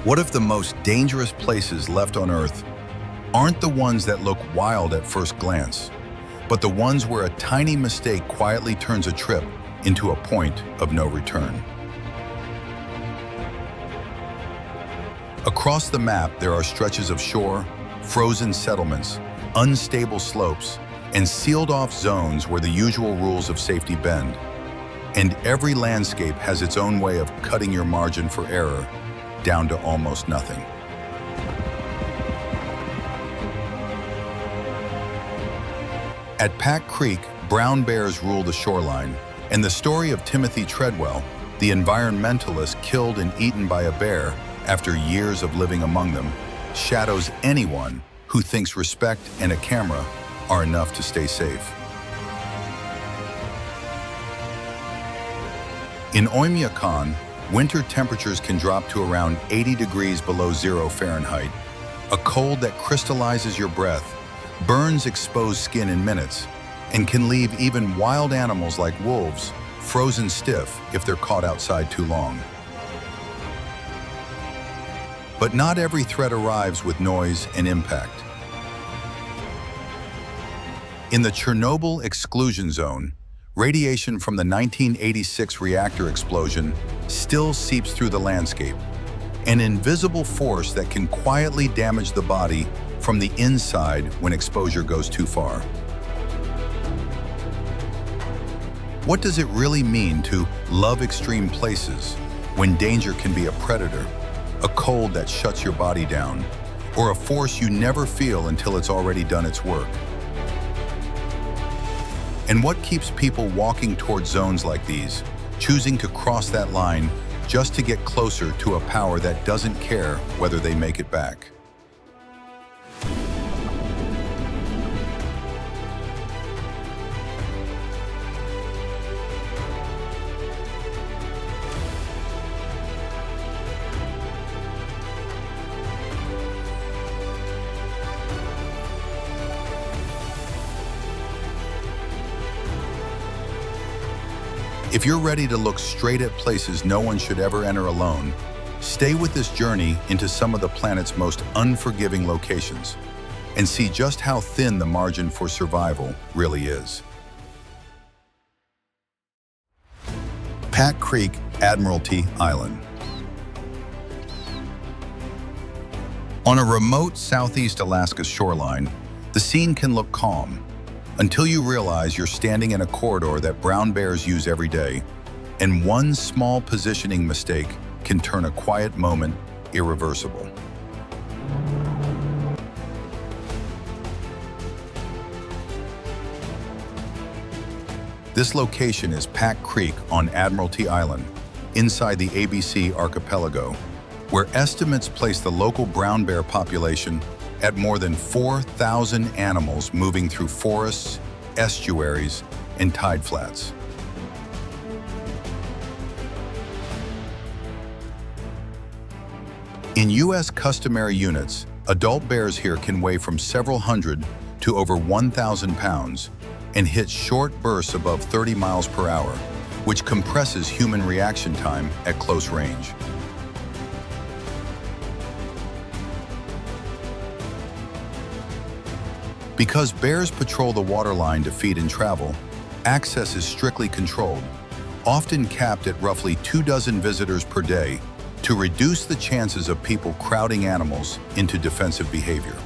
What if the most dangerous places left on Earth aren't the ones that look wild at first glance, but the ones where a tiny mistake quietly turns a trip into a point of no return? Across the map, there are stretches of shore, frozen settlements, unstable slopes, and sealed-off zones where the usual rules of safety bend. And every landscape has its own way of cutting your margin for error down to almost nothing. At Pack Creek, brown bears rule the shoreline, and the story of Timothy Treadwell, the environmentalist killed and eaten by a bear after years of living among them, shadows anyone who thinks respect and a camera are enough to stay safe. In Oymyakon, winter temperatures can drop to around 80 degrees below zero Fahrenheit, a cold that crystallizes your breath, burns exposed skin in minutes, and can leave even wild animals like wolves frozen stiff if they're caught outside too long. But not every threat arrives with noise and impact. In the Chernobyl exclusion zone, radiation from the 1986 reactor explosion still seeps through the landscape, an invisible force that can quietly damage the body from the inside when exposure goes too far. What does it really mean to love extreme places when danger can be a predator, a cold that shuts your body down, or a force you never feel until it's already done its work? And what keeps people walking towards zones like these, choosing to cross that line just to get closer to a power that doesn't care whether they make it back? If you're ready to look straight at places no one should ever enter alone, stay with this journey into some of the planet's most unforgiving locations and see just how thin the margin for survival really is. Pack Creek, Admiralty Island. On a remote southeast Alaska shoreline, the scene can look calm, until you realize you're standing in a corridor that brown bears use every day, and one small positioning mistake can turn a quiet moment irreversible. This location is Pack Creek on Admiralty Island, inside the ABC archipelago, where estimates place the local brown bear population at more than 4,000 animals moving through forests, estuaries, and tide flats. In U.S. customary units, adult bears here can weigh from several hundred to over 1,000 pounds and hit short bursts above 30 miles per hour, which compresses human reaction time at close range. Because bears patrol the waterline to feed and travel, access is strictly controlled, often capped at roughly 24 visitors per day to reduce the chances of people crowding animals into defensive behavior.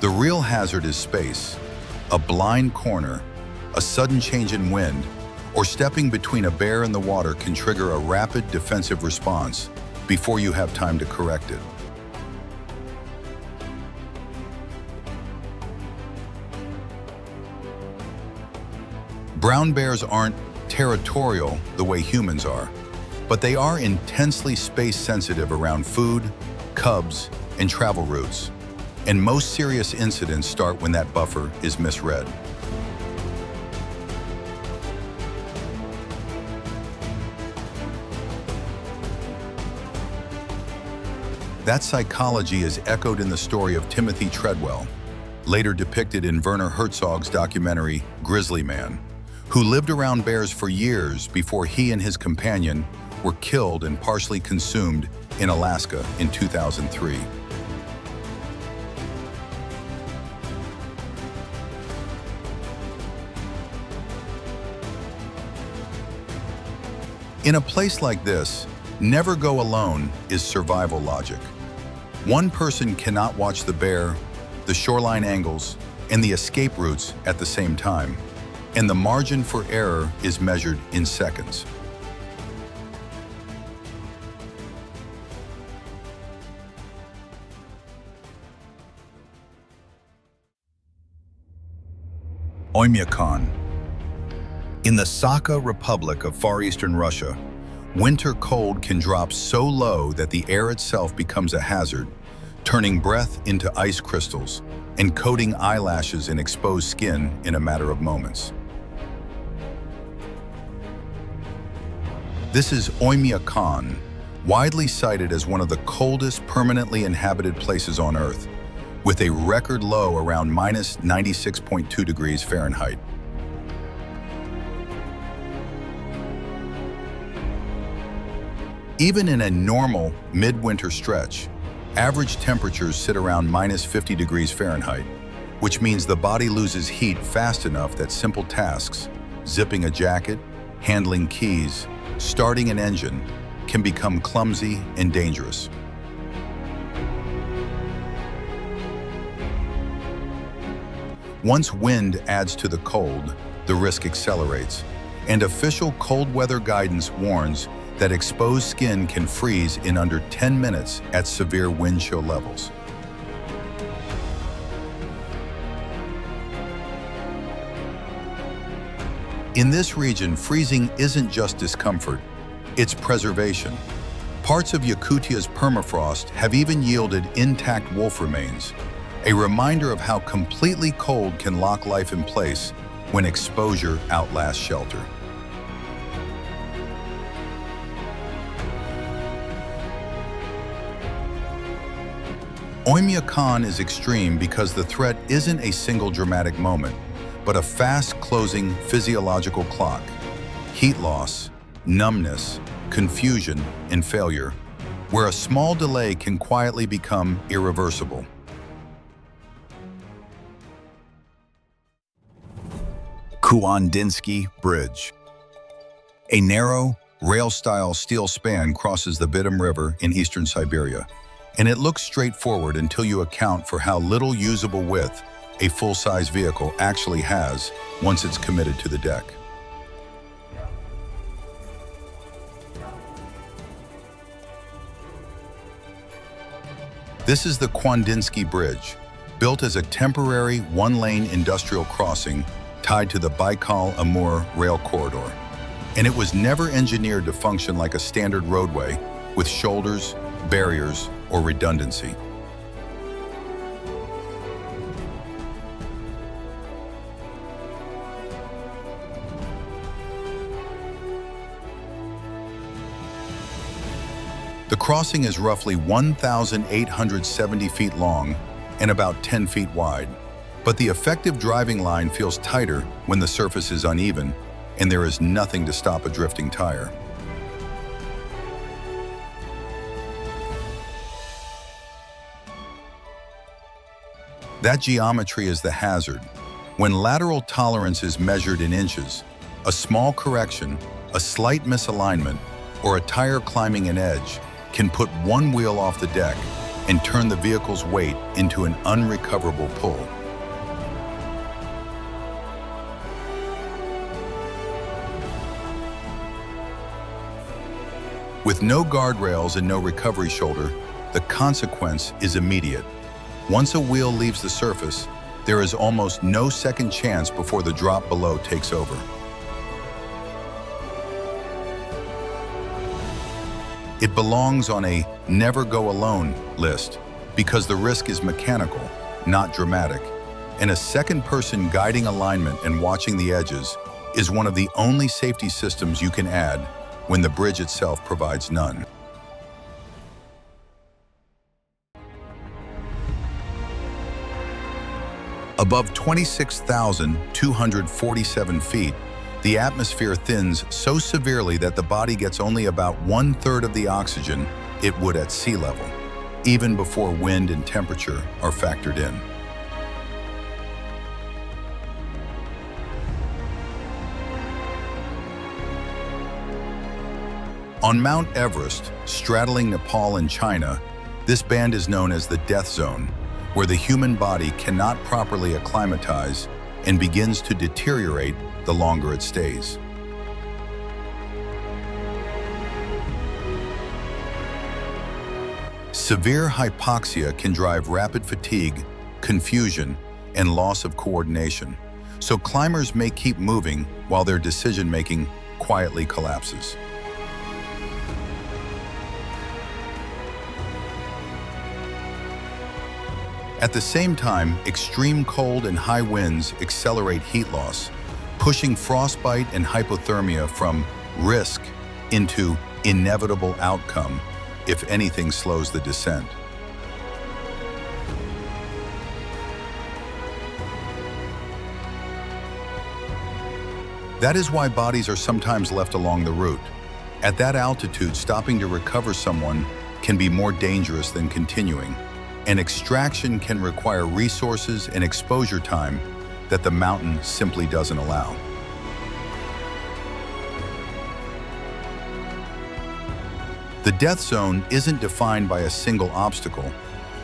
The real hazard is space. A blind corner, a sudden change in wind, or stepping between a bear and the water can trigger a rapid defensive response before you have time to correct it. Brown bears aren't territorial the way humans are, but they are intensely space-sensitive around food, cubs, and travel routes. And most serious incidents start when that buffer is misread. That psychology is echoed in the story of Timothy Treadwell, later depicted in Werner Herzog's documentary Grizzly Man, who lived around bears for years before he and his companion were killed and partially consumed in Alaska in 2003. In a place like this, never go alone is survival logic. One person cannot watch the bear, the shoreline angles, and the escape routes at the same time, and the margin for error is measured in seconds. Oymyakon. In the Sakha Republic of Far Eastern Russia, winter cold can drop so low that the air itself becomes a hazard, turning breath into ice crystals and coating eyelashes in exposed skin in a matter of moments. This is Oymyakon, widely cited as one of the coldest permanently inhabited places on Earth, with a record low around minus 96.2 degrees Fahrenheit. Even in a normal midwinter stretch, average temperatures sit around minus 50 degrees Fahrenheit, which means the body loses heat fast enough that simple tasks, zipping a jacket, handling keys, starting an engine, can become clumsy and dangerous. Once wind adds to the cold, the risk accelerates, and official cold weather guidance warns that exposed skin can freeze in under 10 minutes at severe wind chill levels. In this region, freezing isn't just discomfort, it's preservation. Parts of Yakutia's permafrost have even yielded intact wolf remains, a reminder of how completely cold can lock life in place when exposure outlasts shelter. Oymyakon is extreme because the threat isn't a single dramatic moment, but a fast-closing physiological clock. Heat loss, numbness, confusion, and failure, where a small delay can quietly become irreversible. Kuandinsky Bridge. A narrow, rail-style steel span crosses the Bitum River in eastern Siberia, and it looks straightforward until you account for how little usable width a full-size vehicle actually has once it's committed to the deck. This is the Kuandinsky Bridge, built as a temporary one-lane industrial crossing tied to the Baikal-Amur rail corridor. And it was never engineered to function like a standard roadway with shoulders, barriers, or redundancy. The crossing is roughly 1,870 feet long and about 10 feet wide, but the effective driving line feels tighter when the surface is uneven and there is nothing to stop a drifting tire. That geometry is the hazard. When lateral tolerance is measured in inches, a small correction, a slight misalignment, or a tire climbing an edge can put one wheel off the deck and turn the vehicle's weight into an unrecoverable pull. With no guardrails and no recovery shoulder, the consequence is immediate. Once a wheel leaves the surface, there is almost no second chance before the drop below takes over. It belongs on a never go alone list because the risk is mechanical, not dramatic, and a second person guiding alignment and watching the edges is one of the only safety systems you can add when the bridge itself provides none. Above 26,247 feet, the atmosphere thins so severely that the body gets only about 1/3 of the oxygen it would at sea level, even before wind and temperature are factored in. On Mount Everest, straddling Nepal and China, this band is known as the death zone, where the human body cannot properly acclimatize and begins to deteriorate the longer it stays. Severe hypoxia can drive rapid fatigue, confusion, and loss of coordination, so climbers may keep moving while their decision-making quietly collapses. At the same time, extreme cold and high winds accelerate heat loss, pushing frostbite and hypothermia from risk into inevitable outcome if anything slows the descent. That is why bodies are sometimes left along the route. At that altitude, stopping to recover someone can be more dangerous than continuing, and extraction can require resources and exposure time that the mountain simply doesn't allow. The death zone isn't defined by a single obstacle.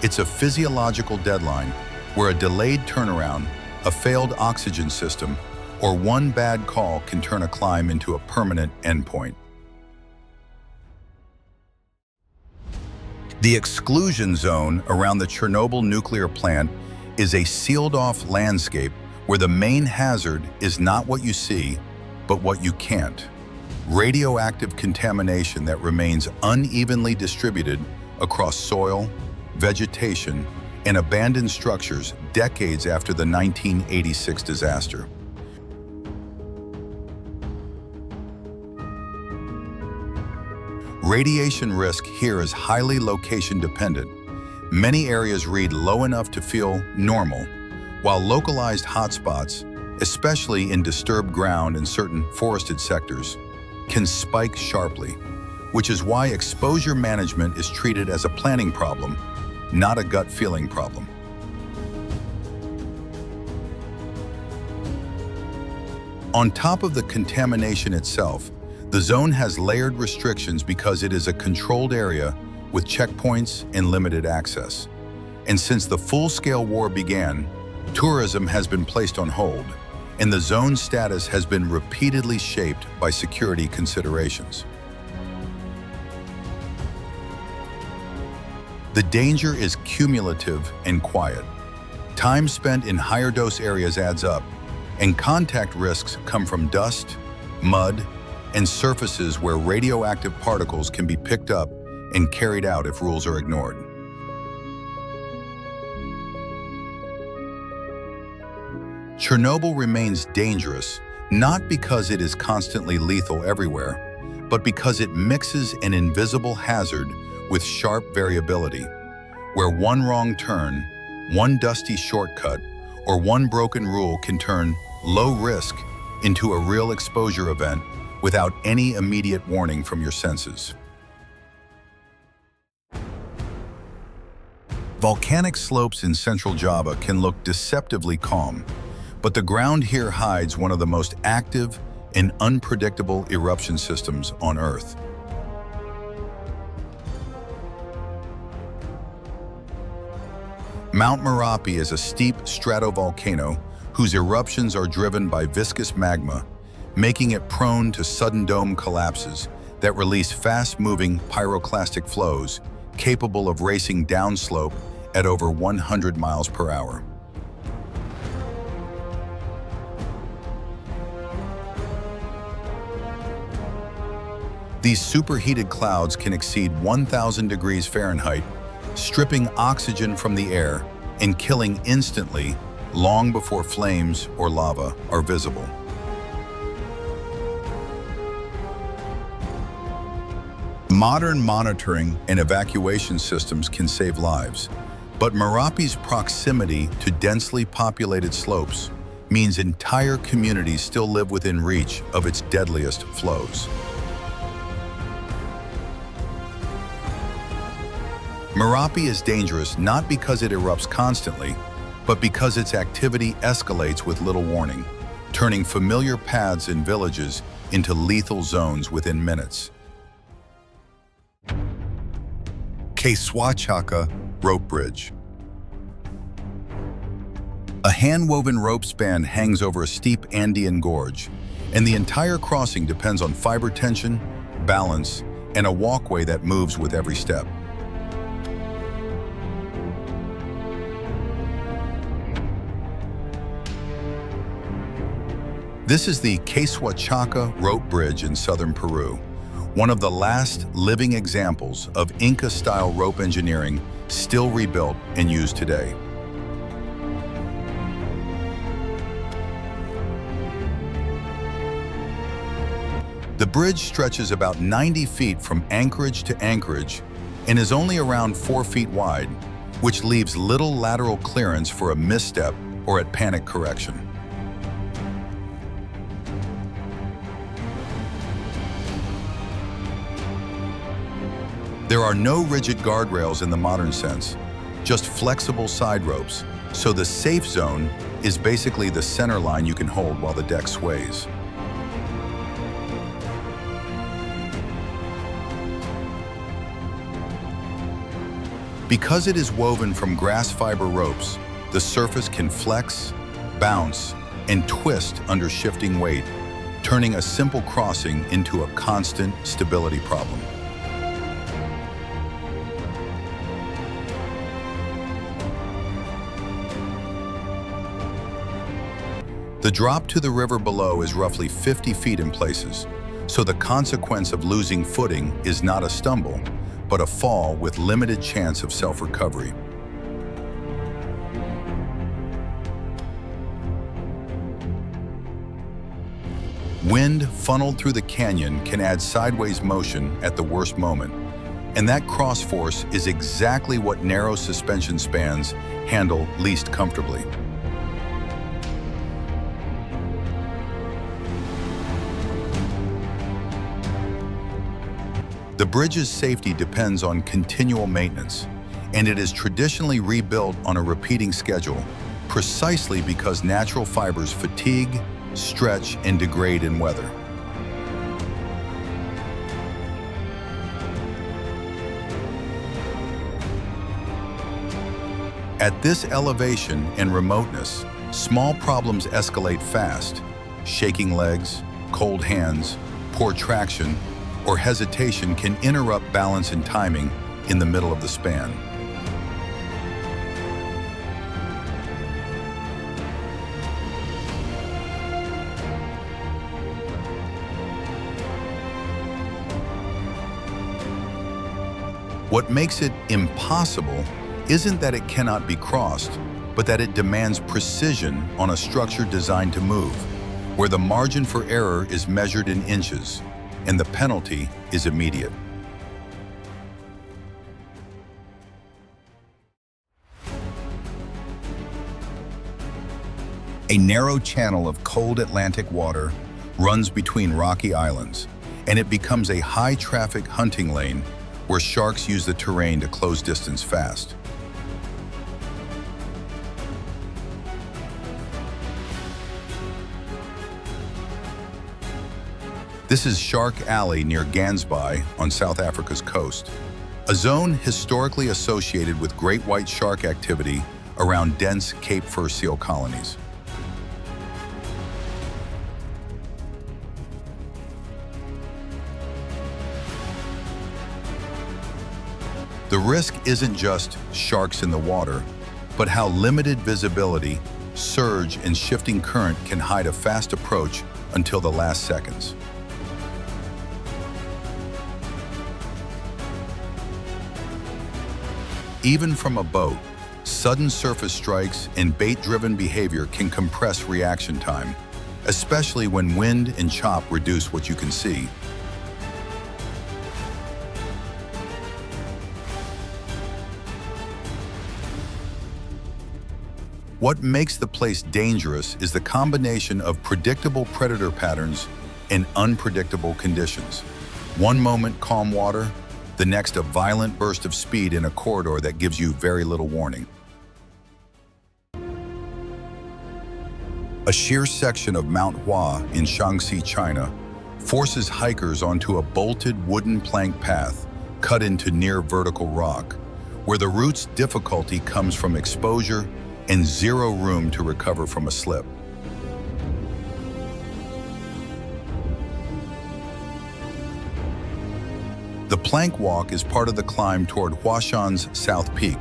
It's a physiological deadline where a delayed turnaround, a failed oxygen system, or one bad call can turn a climb into a permanent endpoint. The exclusion zone around the Chernobyl nuclear plant is a sealed-off landscape where the main hazard is not what you see, but what you can't. Radioactive contamination that remains unevenly distributed across soil, vegetation, and abandoned structures decades after the 1986 disaster. Radiation risk here is highly location-dependent. Many areas read low enough to feel normal, while localized hotspots, especially in disturbed ground and certain forested sectors, can spike sharply, which is why exposure management is treated as a planning problem, not a gut feeling problem. On top of the contamination itself, the zone has layered restrictions because it is a controlled area with checkpoints and limited access. And since the full-scale war began, tourism has been placed on hold, and the zone's status has been repeatedly shaped by security considerations. The danger is cumulative and quiet. Time spent in higher dose areas adds up, and contact risks come from dust, mud, and surfaces where radioactive particles can be picked up and carried out if rules are ignored. Chernobyl remains dangerous, not because it is constantly lethal everywhere, but because it mixes an invisible hazard with sharp variability, where one wrong turn, one dusty shortcut, or one broken rule can turn low risk into a real exposure event without any immediate warning from your senses. Volcanic slopes in central Java can look deceptively calm, but the ground here hides one of the most active and unpredictable eruption systems on Earth. Mount Merapi is a steep stratovolcano whose eruptions are driven by viscous magma, making it prone to sudden dome collapses that release fast-moving pyroclastic flows capable of racing downslope at over 100 miles per hour. These superheated clouds can exceed 1,000 degrees Fahrenheit, stripping oxygen from the air and killing instantly long before flames or lava are visible. Modern monitoring and evacuation systems can save lives, But Merapi's proximity to densely populated slopes means entire communities still live within reach of its deadliest flows. Merapi is dangerous not because it erupts constantly, but because its activity escalates with little warning, turning familiar paths and villages into lethal zones within minutes. Keswachaka Rope Bridge. A hand-woven rope span hangs over a steep Andean gorge, and the entire crossing depends on fiber tension, balance, and a walkway that moves with every step. This is the Keswachaka Rope Bridge in southern Peru, one of the last living examples of Inca-style rope engineering still rebuilt and used today. The bridge stretches about 90 feet from anchorage to anchorage and is only around 4 feet wide, which leaves little lateral clearance for a misstep or at panic correction. There are no rigid guardrails in the modern sense, just flexible side ropes, so the safe zone is basically the center line you can hold while the deck sways. Because it is woven from grass fiber ropes, the surface can flex, bounce, and twist under shifting weight, turning a simple crossing into a constant stability problem. The drop to the river below is roughly 50 feet in places, so the consequence of losing footing is not a stumble, but a fall with limited chance of self-recovery. Wind funneled through the canyon can add sideways motion at the worst moment, and that cross force is exactly what narrow suspension spans handle least comfortably. The bridge's safety depends on continual maintenance, and it is traditionally rebuilt on a repeating schedule, precisely because natural fibers fatigue, stretch, and degrade in weather. At this elevation and remoteness, small problems escalate fast. Shaking legs, cold hands, poor traction, or hesitation can interrupt balance and timing in the middle of the span. What makes it impossible isn't that it cannot be crossed, but that it demands precision on a structure designed to move, where the margin for error is measured in inches, and the penalty is immediate. A narrow channel of cold Atlantic water runs between rocky islands, and it becomes a high-traffic hunting lane where sharks use the terrain to close distance fast. This is Shark Alley near Gansby on South Africa's coast, a zone historically associated with great white shark activity around dense Cape fur seal colonies. The risk isn't just sharks in the water, but how limited visibility, surge, and shifting current can hide a fast approach until the last seconds. Even from a boat, sudden surface strikes and bait-driven behavior can compress reaction time, especially when wind and chop reduce what you can see. What makes the place dangerous is the combination of predictable predator patterns and unpredictable conditions. One moment calm water, the next a violent burst of speed in a corridor that gives you very little warning. A sheer section of Mount Hua in Shaanxi, China, forces hikers onto a bolted wooden plank path cut into near vertical rock, where the route's difficulty comes from exposure and zero room to recover from a slip. The plank walk is part of the climb toward Huashan's South Peak,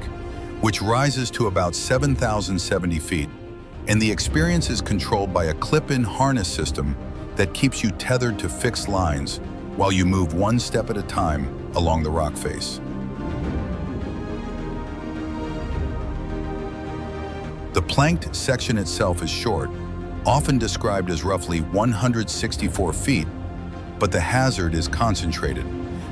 which rises to about 7,070 feet, and the experience is controlled by a clip-in harness system that keeps you tethered to fixed lines while you move one step at a time along the rock face. The planked section itself is short, often described as roughly 164 feet, but the hazard is concentrated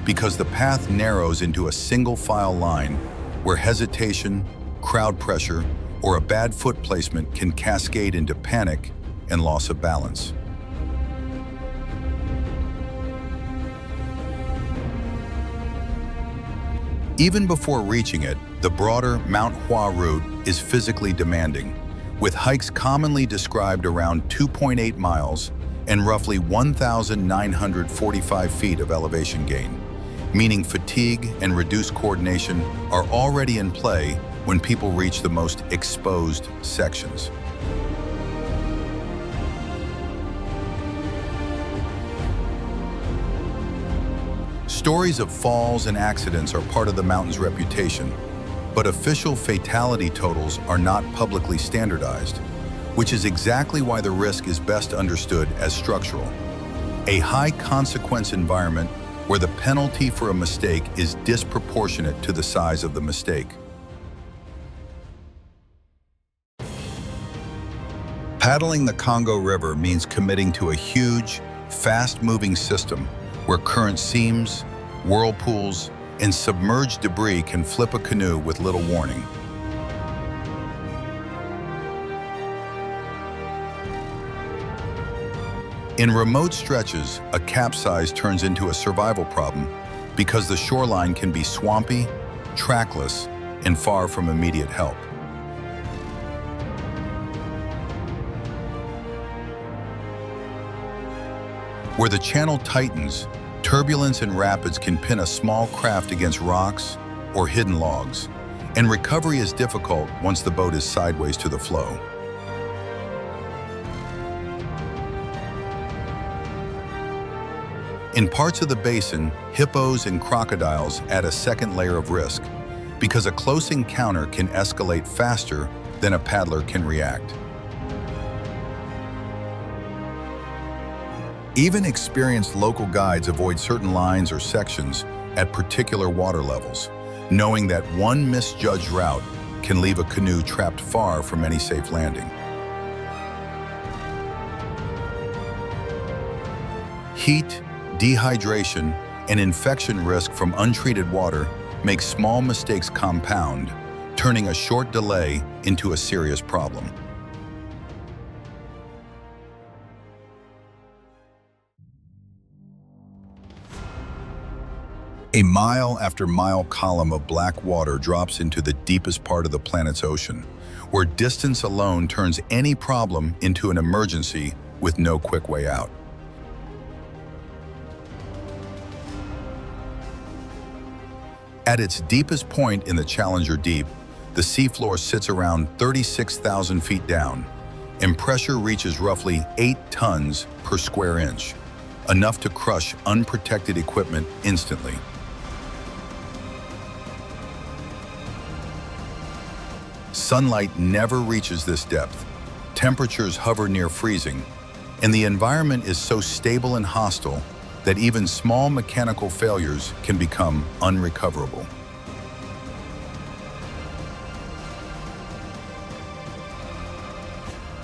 because the path narrows into a single file line where hesitation, crowd pressure, or a bad foot placement can cascade into panic and loss of balance. Even before reaching it, the broader Mount Hua route is physically demanding, with hikes commonly described around 2.8 miles and roughly 1,945 feet of elevation gain, meaning fatigue and reduced coordination are already in play when people reach the most exposed sections. Stories of falls and accidents are part of the mountain's reputation, but official fatality totals are not publicly standardized, which is exactly why the risk is best understood as structural. A high-consequence environment where the penalty for a mistake is disproportionate to the size of the mistake. Paddling the Congo River means committing to a huge, fast-moving system where current seams, whirlpools, and submerged debris can flip a canoe with little warning. In remote stretches, a capsize turns into a survival problem because the shoreline can be swampy, trackless, and far from immediate help. Where the channel tightens, turbulence and rapids can pin a small craft against rocks or hidden logs, and recovery is difficult once the boat is sideways to the flow. In parts of the basin, hippos and crocodiles add a second layer of risk because a close encounter can escalate faster than a paddler can react. Even experienced local guides avoid certain lines or sections at particular water levels, knowing that one misjudged route can leave a canoe trapped far from any safe landing. Heat, dehydration, and infection risk from untreated water make small mistakes compound, turning a short delay into a serious problem. A mile after mile column of black water drops into the deepest part of the planet's ocean, where distance alone turns any problem into an emergency with no quick way out. At its deepest point in the Challenger Deep, the seafloor sits around 36,000 feet down, and pressure reaches roughly 8 tons per square inch, enough to crush unprotected equipment instantly. Sunlight never reaches this depth, temperatures hover near freezing, and the environment is so stable and hostile that even small mechanical failures can become unrecoverable.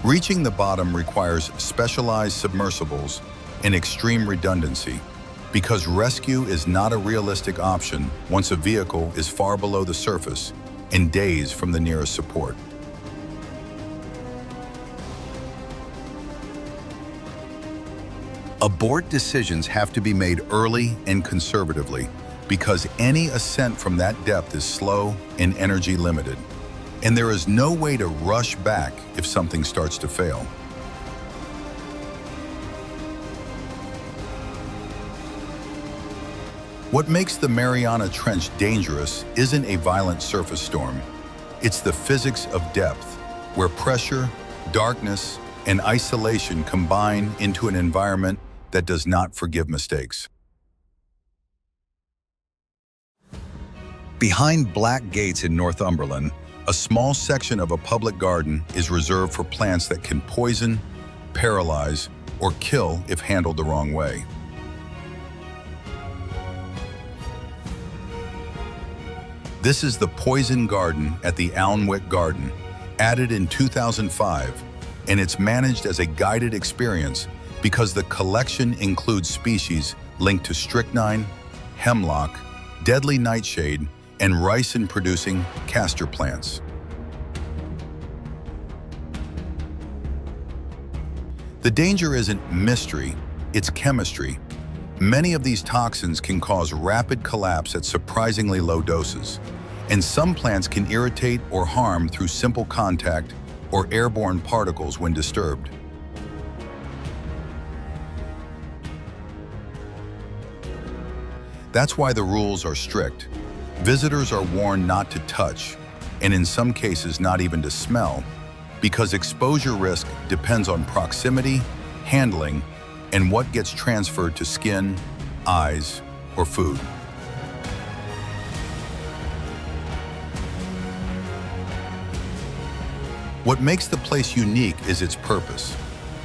Reaching the bottom requires specialized submersibles and extreme redundancy, because rescue is not a realistic option once a vehicle is far below the surface and days from the nearest support. Abort decisions have to be made early and conservatively because any ascent from that depth is slow and energy limited, and there is no way to rush back if something starts to fail. What makes the Mariana Trench dangerous isn't a violent surface storm. It's the physics of depth, where pressure, darkness, and isolation combine into an environment that does not forgive mistakes. Behind black gates in Northumberland, a small section of a public garden is reserved for plants that can poison, paralyze, or kill if handled the wrong way. This is the Poison Garden at the Alnwick Garden, added in 2005, and it's managed as a guided experience because the collection includes species linked to strychnine, hemlock, deadly nightshade, and ricin-producing castor plants. The danger isn't mystery, it's chemistry. Many of these toxins can cause rapid collapse at surprisingly low doses, and some plants can irritate or harm through simple contact or airborne particles when disturbed. That's why the rules are strict. Visitors are warned not to touch, and in some cases not even to smell, because exposure risk depends on proximity, handling, and what gets transferred to skin, eyes, or food. What makes the place unique is its purpose.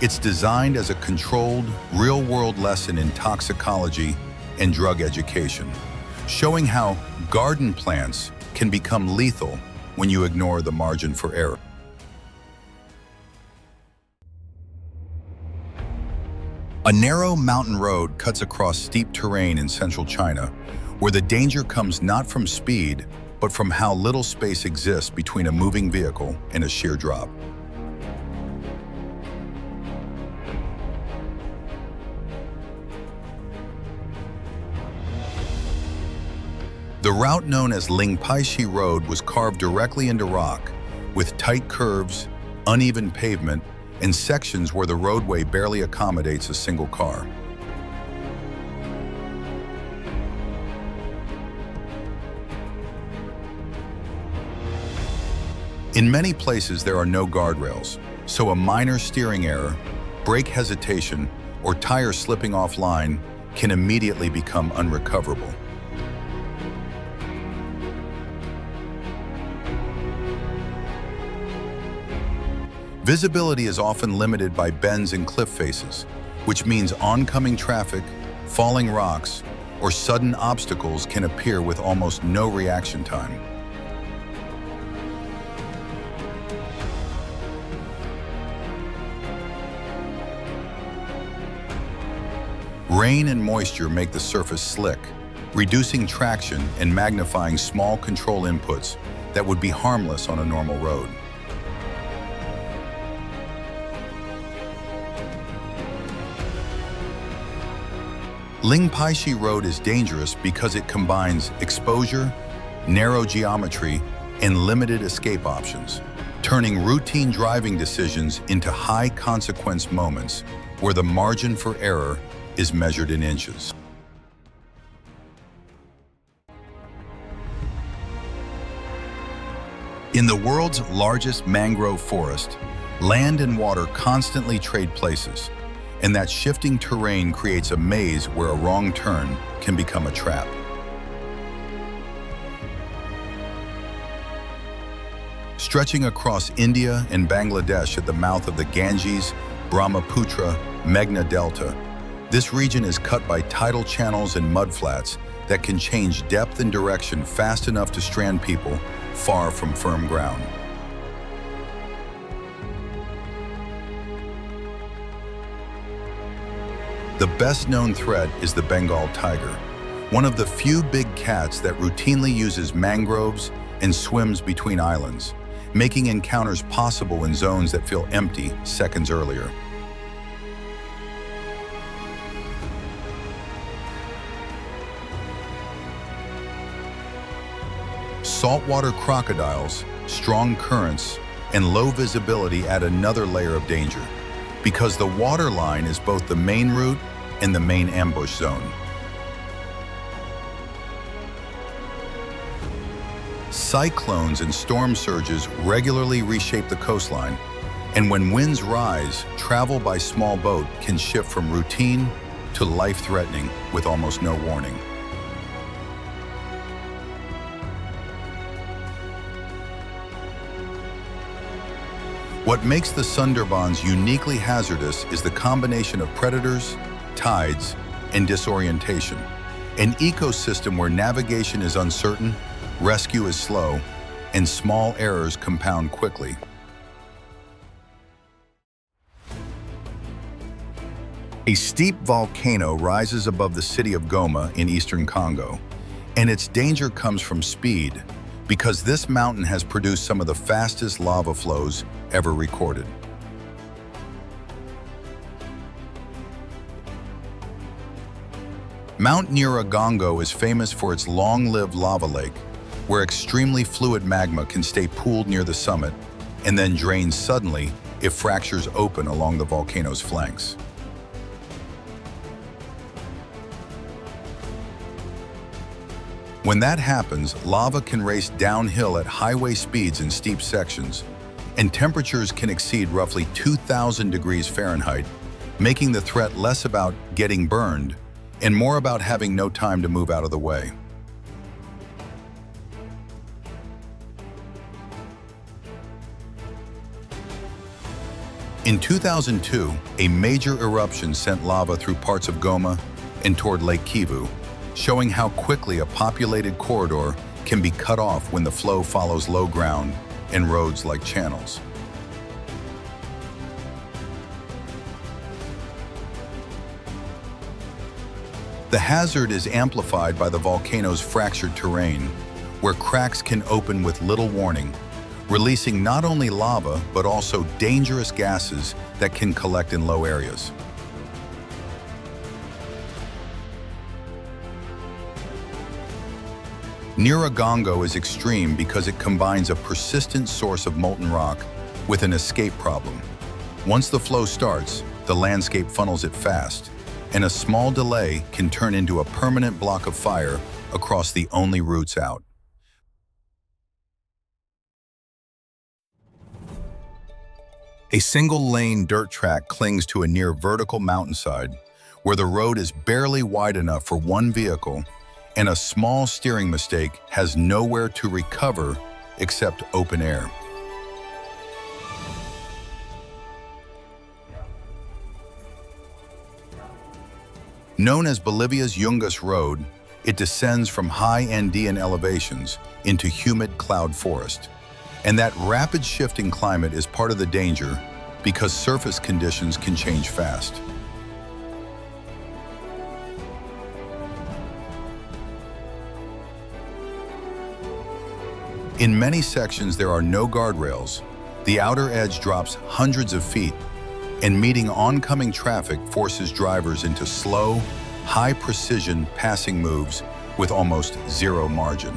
It's designed as a controlled, real-world lesson in toxicology and drug education, showing how garden plants can become lethal when you ignore the margin for error. A narrow mountain road cuts across steep terrain in central China, where the danger comes not from speed, but from how little space exists between a moving vehicle and a sheer drop. The route known as Lingpaishi Road was carved directly into rock, with tight curves, uneven pavement, and sections where the roadway barely accommodates a single car. In many places, there are no guardrails, so a minor steering error, brake hesitation, or tire slipping offline can immediately become unrecoverable. Visibility is often limited by bends and cliff faces, which means oncoming traffic, falling rocks, or sudden obstacles can appear with almost no reaction time. Rain and moisture make the surface slick, reducing traction and magnifying small control inputs that would be harmless on a normal road. Lingpaishi Road is dangerous because it combines exposure, narrow geometry, and limited escape options, turning routine driving decisions into high-consequence moments where the margin for error is measured in inches. In the world's largest mangrove forest, land and water constantly trade places, and that shifting terrain creates a maze where a wrong turn can become a trap. Stretching across India and Bangladesh at the mouth of the Ganges, Brahmaputra, Meghna Delta, this region is cut by tidal channels and mudflats that can change depth and direction fast enough to strand people far from firm ground. The best-known threat is the Bengal tiger, one of the few big cats that routinely uses mangroves and swims between islands, making encounters possible in zones that feel empty seconds earlier. Saltwater crocodiles, strong currents, and low visibility add another layer of danger, because the water line is both the main route and the main ambush zone. Cyclones and storm surges regularly reshape the coastline, and when winds rise, travel by small boat can shift from routine to life-threatening with almost no warning. What makes the Sundarbans uniquely hazardous is the combination of predators, tides, and disorientation. An ecosystem where navigation is uncertain, rescue is slow, and small errors compound quickly. A steep volcano rises above the city of Goma in eastern Congo, and its danger comes from speed, because this mountain has produced some of the fastest lava flows ever recorded. Mount Nyiragongo is famous for its long-lived lava lake, where extremely fluid magma can stay pooled near the summit and then drain suddenly if fractures open along the volcano's flanks. When that happens, lava can race downhill at highway speeds in steep sections, and temperatures can exceed roughly 2,000 degrees Fahrenheit, making the threat less about getting burned and more about having no time to move out of the way. In 2002, a major eruption sent lava through parts of Goma and toward Lake Kivu, showing how quickly a populated corridor can be cut off when the flow follows low ground and roads like channels. The hazard is amplified by the volcano's fractured terrain, where cracks can open with little warning, releasing not only lava but also dangerous gases that can collect in low areas. Nyiragongo is extreme because it combines a persistent source of molten rock with an escape problem. Once the flow starts, the landscape funnels it fast, and a small delay can turn into a permanent block of fire across the only routes out. A single-lane dirt track clings to a near vertical mountainside, where the road is barely wide enough for one vehicle, and a small steering mistake has nowhere to recover except open air. Known as Bolivia's Yungas Road, it descends from high Andean elevations into humid cloud forest. And that rapid shift in climate is part of the danger because surface conditions can change fast. In many sections, there are no guardrails. The outer edge drops hundreds of feet, and meeting oncoming traffic forces drivers into slow, high-precision passing moves with almost zero margin.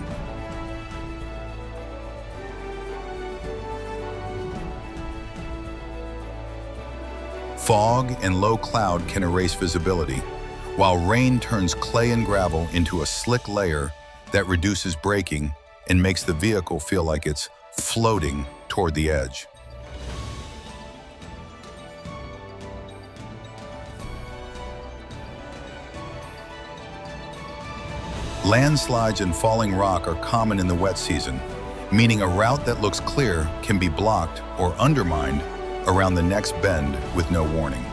Fog and low cloud can erase visibility, while rain turns clay and gravel into a slick layer that reduces braking and makes the vehicle feel like it's floating toward the edge. Landslides and falling rock are common in the wet season, meaning a route that looks clear can be blocked or undermined around the next bend with no warning.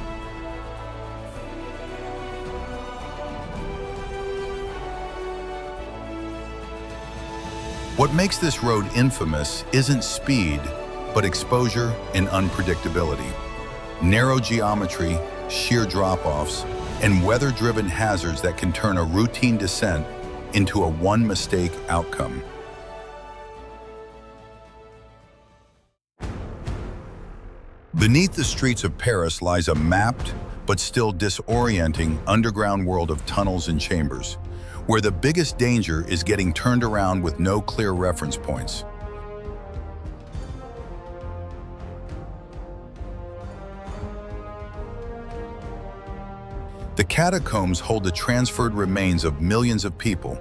What makes this road infamous isn't speed, but exposure and unpredictability. Narrow geometry, sheer drop-offs, and weather-driven hazards that can turn a routine descent into a one-mistake outcome. Beneath the streets of Paris lies a mapped, but still disorienting underground world of tunnels and chambers, where the biggest danger is getting turned around with no clear reference points. The catacombs hold the transferred remains of millions of people,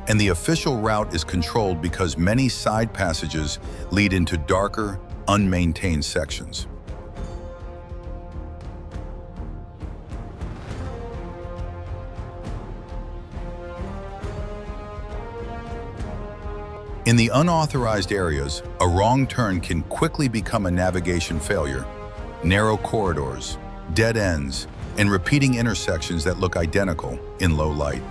and the official route is controlled because many side passages lead into darker, unmaintained sections. In the unauthorized areas, a wrong turn can quickly become a navigation failure. Narrow corridors, dead ends, and repeating intersections that look identical in low light.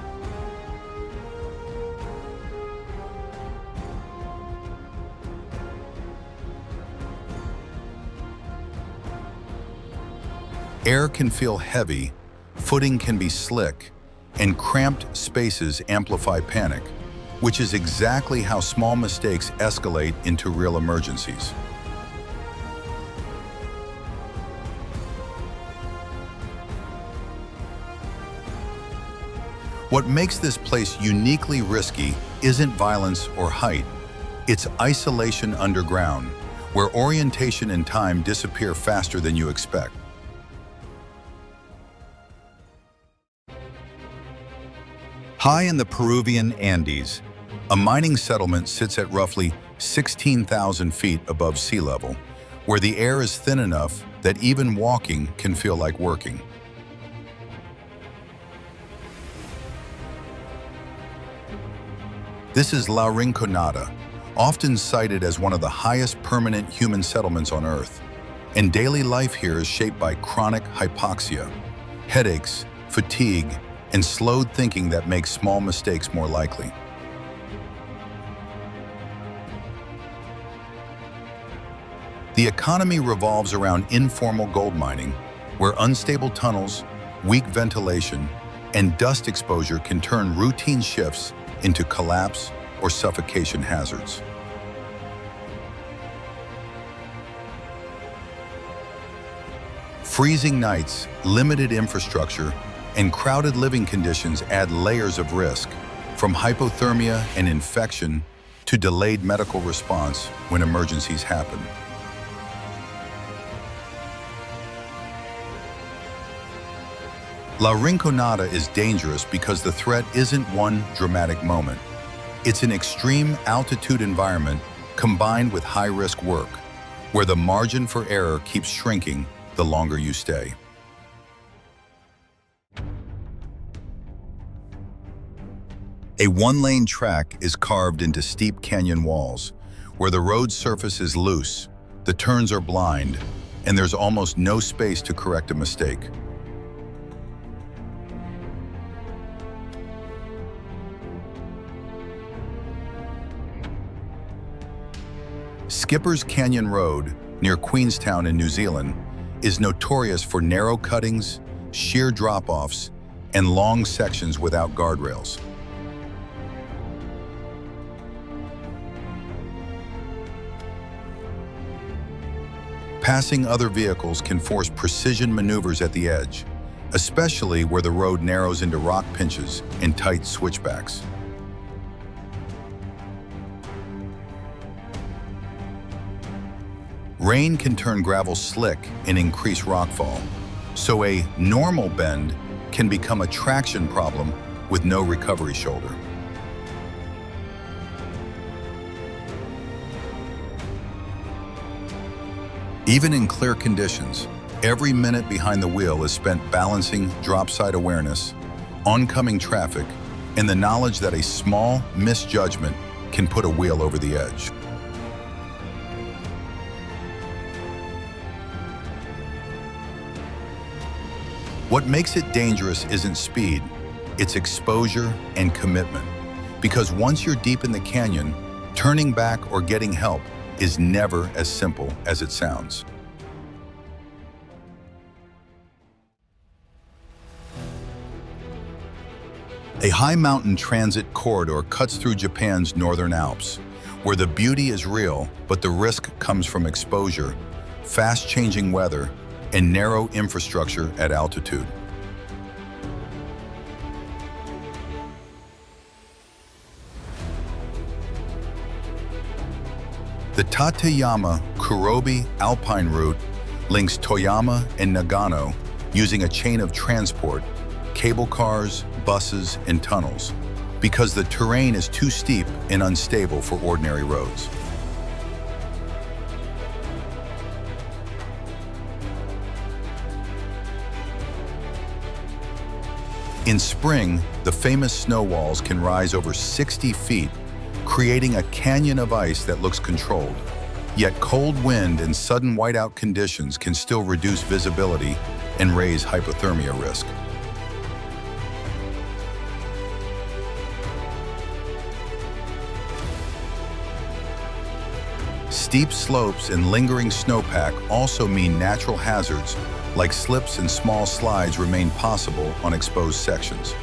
Air can feel heavy, footing can be slick, and cramped spaces amplify panic, which is exactly how small mistakes escalate into real emergencies. What makes this place uniquely risky isn't violence or height. It's isolation underground, where orientation and time disappear faster than you expect. High in the Peruvian Andes, a mining settlement sits at roughly 16,000 feet above sea level, where the air is thin enough that even walking can feel like working. This is La Rinconada, often cited as one of the highest permanent human settlements on Earth, and daily life here is shaped by chronic hypoxia, headaches, fatigue, and slowed thinking that makes small mistakes more likely. The economy revolves around informal gold mining, where unstable tunnels, weak ventilation, and dust exposure can turn routine shifts into collapse or suffocation hazards. Freezing nights, limited infrastructure, and crowded living conditions add layers of risk, from hypothermia and infection to delayed medical response when emergencies happen. La Rinconada is dangerous because the threat isn't one dramatic moment. It's an extreme altitude environment combined with high-risk work, where the margin for error keeps shrinking the longer you stay. A one-lane track is carved into steep canyon walls, where the road surface is loose, the turns are blind, and there's almost no space to correct a mistake. Skipper's Canyon Road, near Queenstown in New Zealand, is notorious for narrow cuttings, sheer drop-offs, and long sections without guardrails. Passing other vehicles can force precision maneuvers at the edge, especially where the road narrows into rock pinches and tight switchbacks. Rain can turn gravel slick and increase rockfall, so a normal bend can become a traction problem with no recovery shoulder. Even in clear conditions, every minute behind the wheel is spent balancing drop-side awareness, oncoming traffic, and the knowledge that a small misjudgment can put a wheel over the edge. What makes it dangerous isn't speed, it's exposure and commitment. Because once you're deep in the canyon, turning back or getting help is never as simple as it sounds. A high mountain transit corridor cuts through Japan's northern Alps, where the beauty is real, but the risk comes from exposure, fast-changing weather, and narrow infrastructure at altitude. The Tateyama-Kurobe Alpine Route links Toyama and Nagano using a chain of transport, cable cars, buses, and tunnels, because the terrain is too steep and unstable for ordinary roads. In spring, the famous snow walls can rise over 60 feet, creating a canyon of ice that looks controlled. Yet cold wind and sudden whiteout conditions can still reduce visibility and raise hypothermia risk. Steep slopes and lingering snowpack also mean natural hazards like slips and small slides remain possible on exposed sections,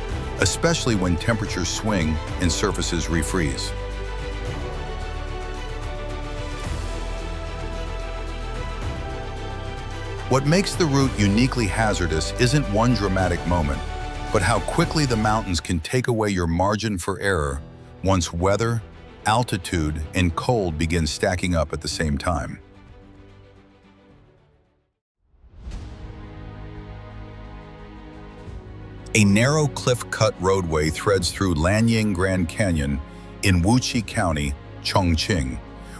especially when temperatures swing and surfaces refreeze. What makes the route uniquely hazardous isn't one dramatic moment, but how quickly the mountains can take away your margin for error once weather, altitude, and cold begin stacking up at the same time. A narrow cliff-cut roadway threads through Lanying Grand Canyon in Wuxi County, Chongqing,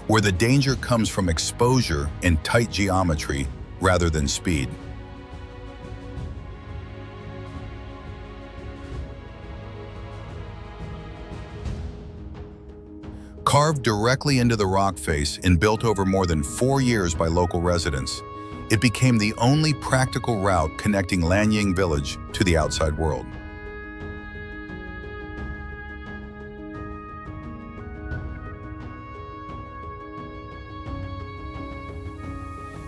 where the danger comes from exposure and tight geometry rather than speed. Carved directly into the rock face and built over more than 4 years by local residents, it became the only practical route connecting Lanying Village to the outside world.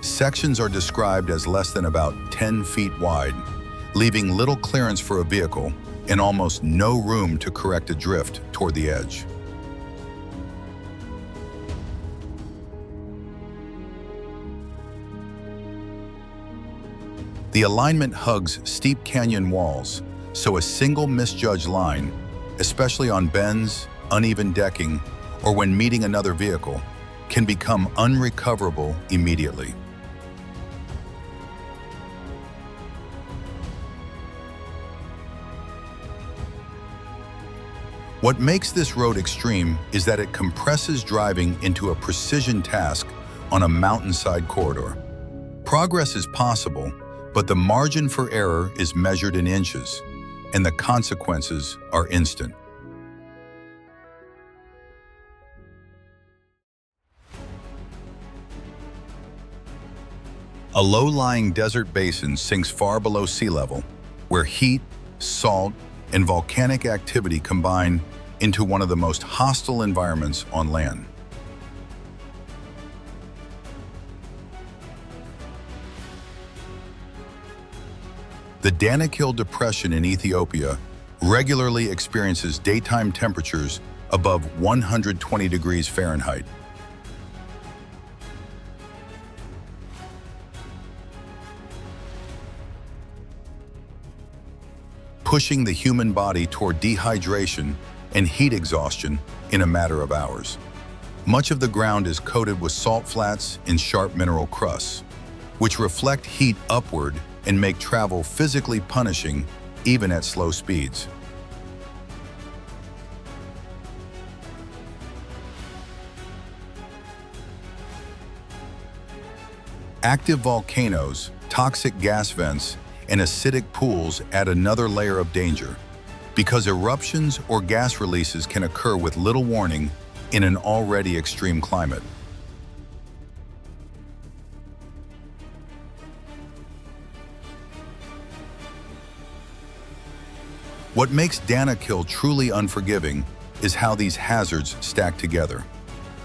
Sections are described as less than about 10 feet wide, leaving little clearance for a vehicle and almost no room to correct a drift toward the edge. The alignment hugs steep canyon walls, so a single misjudged line, especially on bends, uneven decking, or when meeting another vehicle, can become unrecoverable immediately. What makes this road extreme is that it compresses driving into a precision task on a mountainside corridor. Progress is possible, but the margin for error is measured in inches, and the consequences are instant. A low-lying desert basin sinks far below sea level, where heat, salt, and volcanic activity combine into one of the most hostile environments on land. The Danakil Depression in Ethiopia regularly experiences daytime temperatures above 120 degrees Fahrenheit. Pushing the human body toward dehydration and heat exhaustion in a matter of hours. Much of the ground is coated with salt flats and sharp mineral crusts, which reflect heat upward and make travel physically punishing even at slow speeds. Active volcanoes, toxic gas vents, and acidic pools add another layer of danger, because eruptions or gas releases can occur with little warning in an already extreme climate. What makes Danakil truly unforgiving is how these hazards stack together.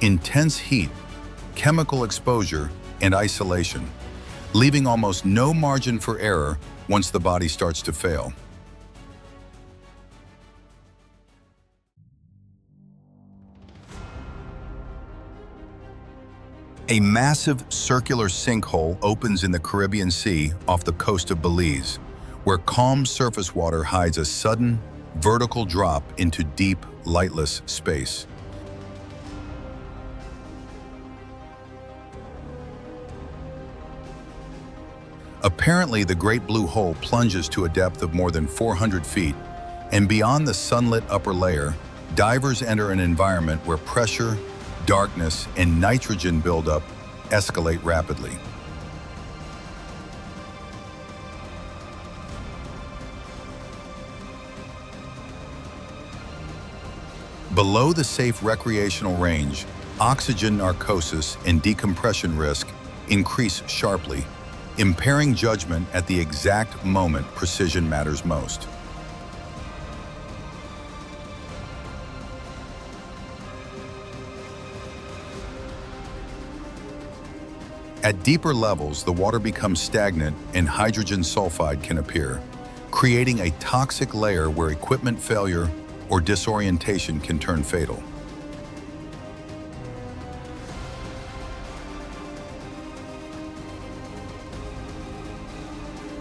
Intense heat, chemical exposure, and isolation, leaving almost no margin for error once the body starts to fail. A massive circular sinkhole opens in the Caribbean Sea off the coast of Belize, where calm surface water hides a sudden, vertical drop into deep, lightless space. Apparently, the Great Blue Hole plunges to a depth of more than 400 feet, and beyond the sunlit upper layer, divers enter an environment where pressure, darkness, and nitrogen buildup escalate rapidly. Below the safe recreational range, oxygen narcosis and decompression risk increase sharply, impairing judgment at the exact moment precision matters most. At deeper levels, the water becomes stagnant and hydrogen sulfide can appear, creating a toxic layer where equipment failure or disorientation can turn fatal.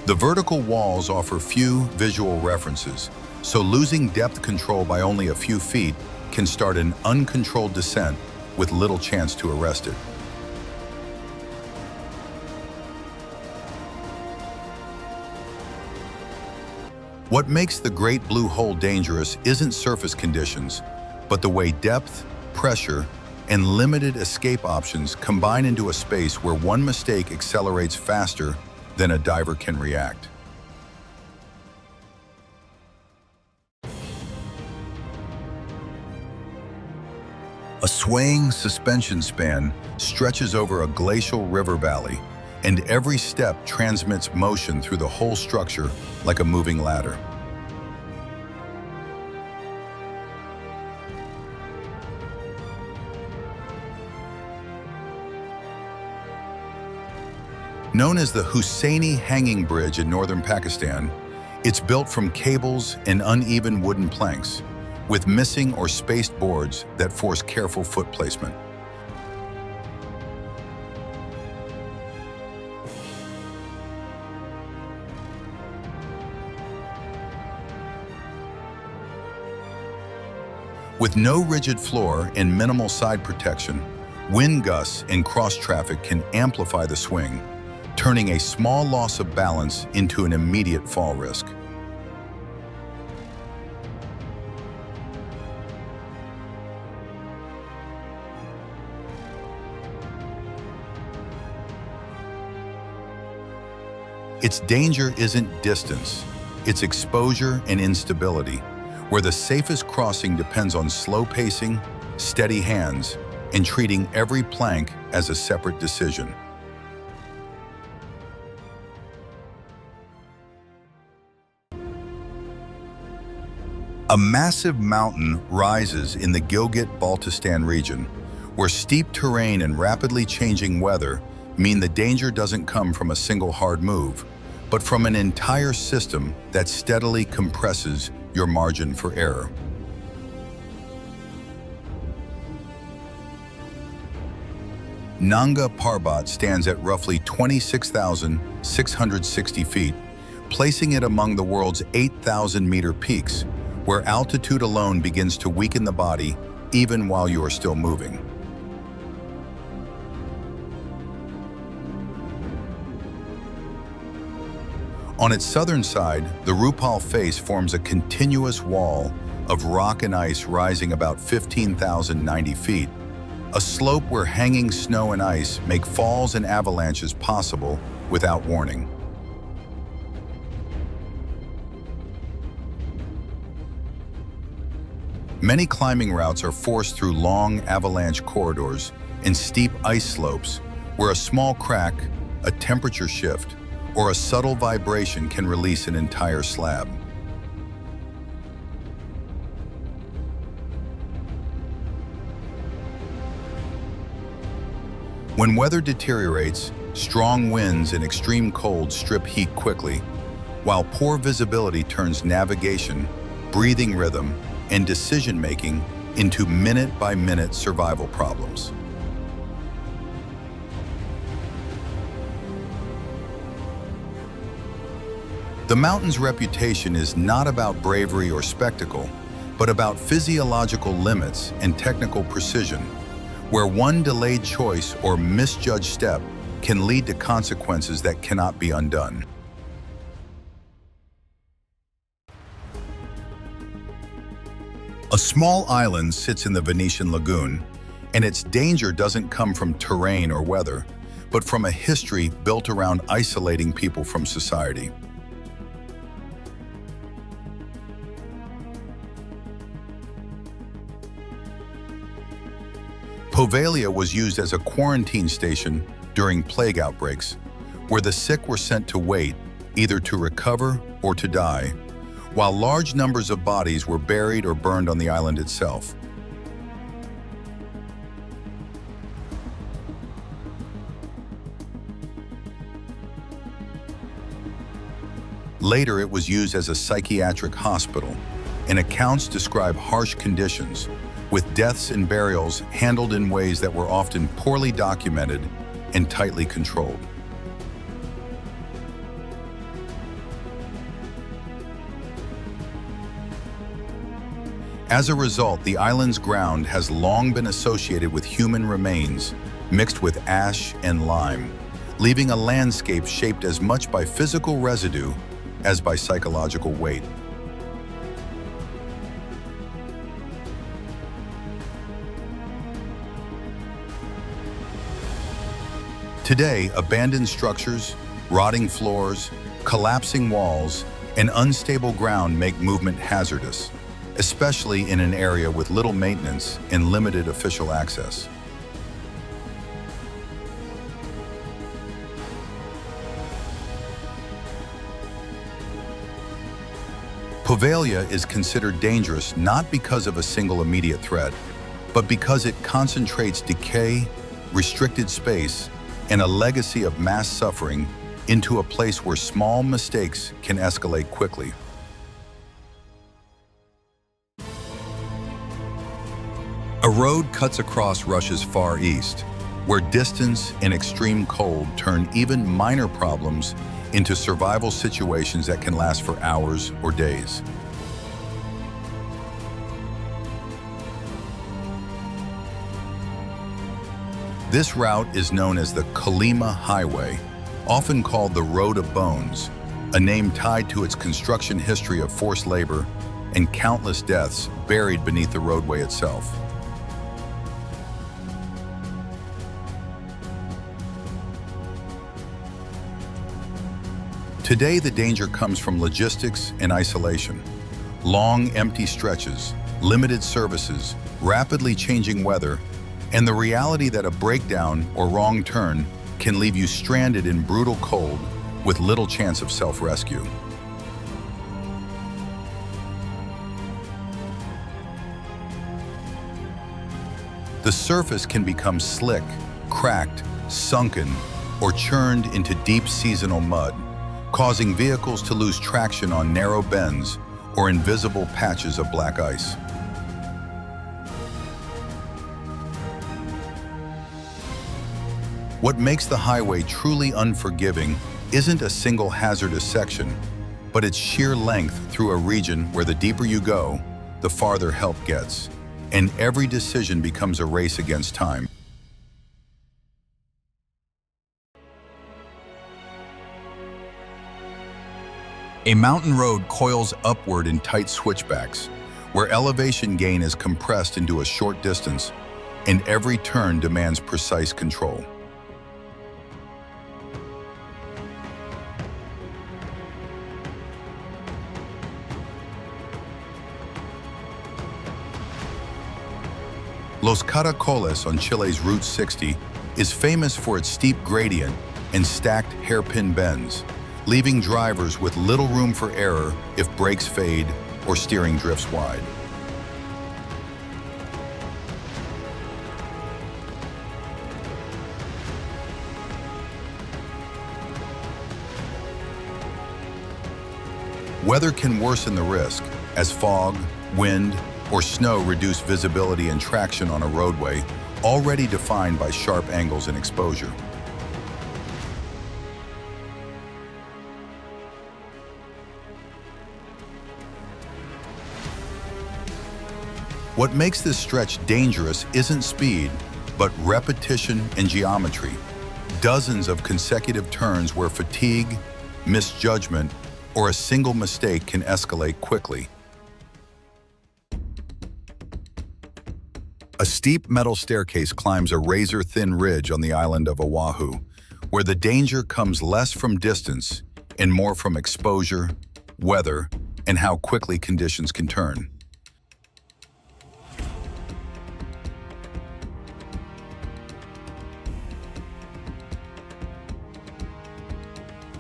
The vertical walls offer few visual references, so losing depth control by only a few feet can start an uncontrolled descent with little chance to arrest it. What makes the Great Blue Hole dangerous isn't surface conditions, but the way depth, pressure, and limited escape options combine into a space where one mistake accelerates faster than a diver can react. A swaying suspension span stretches over a glacial river valley, and every step transmits motion through the whole structure like a moving ladder. Known as the Hussaini Hanging Bridge in northern Pakistan, it's built from cables and uneven wooden planks, with missing or spaced boards that force careful foot placement. With no rigid floor and minimal side protection, wind gusts and cross traffic can amplify the swing, turning a small loss of balance into an immediate fall risk. Its danger isn't distance, it's exposure and instability, where the safest crossing depends on slow pacing, steady hands, and treating every plank as a separate decision. A massive mountain rises in the Gilgit-Baltistan region, where steep terrain and rapidly changing weather mean the danger doesn't come from a single hard move, but from an entire system that steadily compresses your margin for error. Nanga Parbat stands at roughly 26,660 feet, placing it among the world's 8,000-meter peaks, where altitude alone begins to weaken the body even while you are still moving. On its southern side, the Rupal face forms a continuous wall of rock and ice rising about 15,090 feet, a slope where hanging snow and ice make falls and avalanches possible without warning. Many climbing routes are forced through long avalanche corridors and steep ice slopes where a small crack, a temperature shift, or a subtle vibration can release an entire slab. When weather deteriorates, strong winds and extreme cold strip heat quickly, while poor visibility turns navigation, breathing rhythm, and decision-making into minute-by-minute survival problems. The mountain's reputation is not about bravery or spectacle, but about physiological limits and technical precision, where one delayed choice or misjudged step can lead to consequences that cannot be undone. A small island sits in the Venetian lagoon, and its danger doesn't come from terrain or weather, but from a history built around isolating people from society. Poveglia was used as a quarantine station during plague outbreaks, where the sick were sent to wait, either to recover or to die, while large numbers of bodies were buried or burned on the island itself. Later, it was used as a psychiatric hospital, and accounts describe harsh conditions, with deaths and burials handled in ways that were often poorly documented and tightly controlled. As a result, the island's ground has long been associated with human remains mixed with ash and lime, leaving a landscape shaped as much by physical residue as by psychological weight. Today, abandoned structures, rotting floors, collapsing walls, and unstable ground make movement hazardous, especially in an area with little maintenance and limited official access. Poveglia is considered dangerous not because of a single immediate threat, but because it concentrates decay, restricted space, and a legacy of mass suffering into a place where small mistakes can escalate quickly. A road cuts across Russia's Far East, where distance and extreme cold turn even minor problems into survival situations that can last for hours or days. This route is known as the Kolyma Highway, often called the Road of Bones, a name tied to its construction history of forced labor and countless deaths buried beneath the roadway itself. Today, the danger comes from logistics and isolation. Long, empty stretches, limited services, rapidly changing weather, and the reality that a breakdown or wrong turn can leave you stranded in brutal cold with little chance of self-rescue. The surface can become slick, cracked, sunken, or churned into deep seasonal mud, causing vehicles to lose traction on narrow bends or invisible patches of black ice. What makes the highway truly unforgiving isn't a single hazardous section, but its sheer length through a region where the deeper you go, the farther help gets, and every decision becomes a race against time. A mountain road coils upward in tight switchbacks, where elevation gain is compressed into a short distance, and every turn demands precise control. Los Caracoles on Chile's Route 60 is famous for its steep gradient and stacked hairpin bends, leaving drivers with little room for error if brakes fade or steering drifts wide. Weather can worsen the risk as fog, wind, or snow reduce visibility and traction on a roadway already defined by sharp angles and exposure. What makes this stretch dangerous isn't speed, but repetition and geometry. dozens of consecutive turns where fatigue, misjudgment, or a single mistake can escalate quickly. A steep metal staircase climbs a razor-thin ridge on the island of Oahu, where the danger comes less from distance and more from exposure, weather, and how quickly conditions can turn.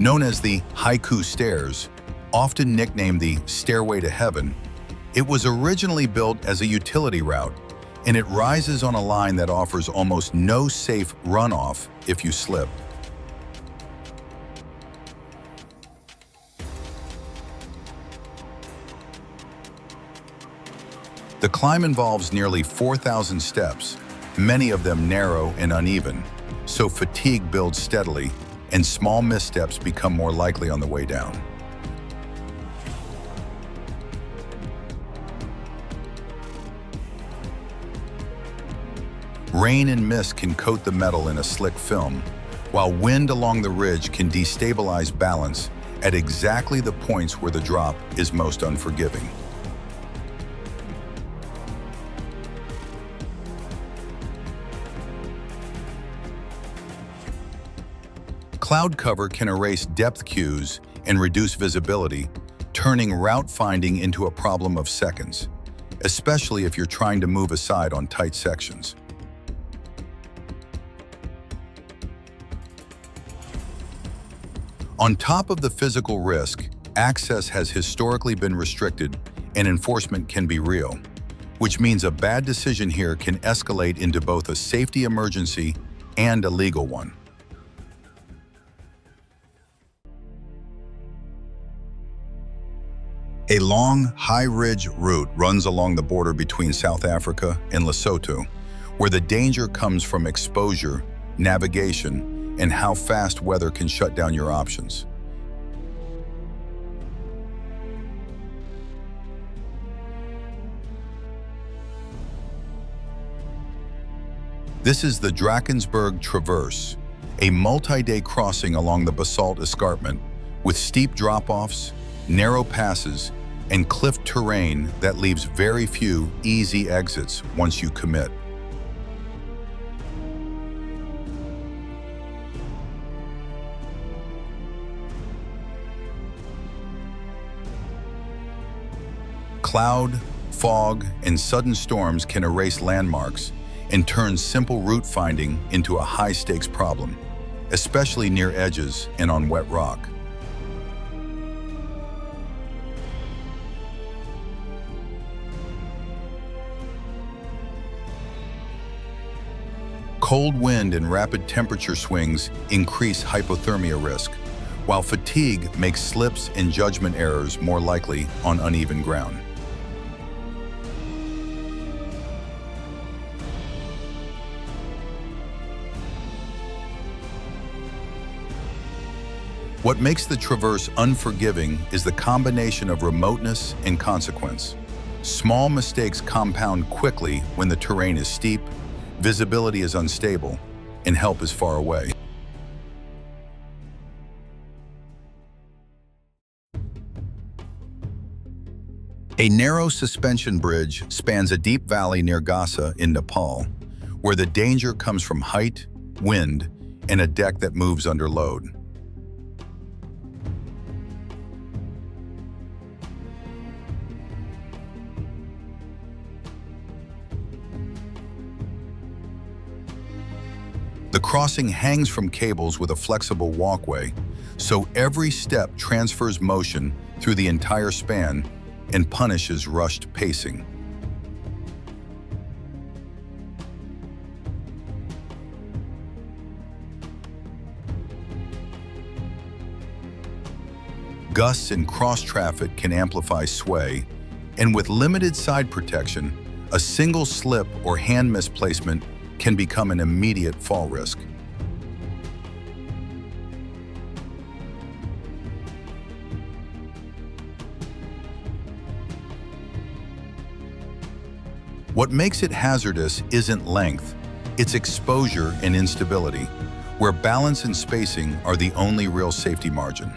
Known as the Haiku Stairs, often nicknamed the Stairway to Heaven, it was originally built as a utility route, and it rises on a line that offers almost no safe runoff if you slip. The climb involves nearly 4,000 steps, many of them narrow and uneven, so fatigue builds steadily and small missteps become more likely on the way down. Rain and mist can coat the metal in a slick film, while wind along the ridge can destabilize balance at exactly the points where the drop is most unforgiving. Cloud cover can erase depth cues and reduce visibility, turning route finding into a problem of seconds, especially if you're trying to move aside on tight sections. On top of the physical risk, access has historically been restricted and enforcement can be real, which means a bad decision here can escalate into both a safety emergency and a legal one. A long, high-ridge route runs along the border between South Africa and Lesotho, where the danger comes from exposure, navigation, and how fast weather can shut down your options. This is the Drakensberg Traverse, a multi-day crossing along the basalt escarpment with steep drop-offs, narrow passes, and cliff terrain that leaves very few easy exits once you commit. Cloud, fog, and sudden storms can erase landmarks and turn simple route finding into a high-stakes problem, especially near edges and on wet rock. Cold wind and rapid temperature swings increase hypothermia risk, while fatigue makes slips and judgment errors more likely on uneven ground. What makes the traverse unforgiving is the combination of remoteness and consequence. Small mistakes compound quickly when the terrain is steep, visibility is unstable, and help is far away. A narrow suspension bridge spans a deep valley near Gasa in Nepal, where the danger comes from height, wind, and a deck that moves under load. The crossing hangs from cables with a flexible walkway, so every step transfers motion through the entire span and punishes rushed pacing. Gusts and cross-traffic can amplify sway, and with limited side protection, a single slip or hand misplacement can become an immediate fall risk. What makes it hazardous isn't length, it's exposure and instability. where balance and spacing are the only real safety margin.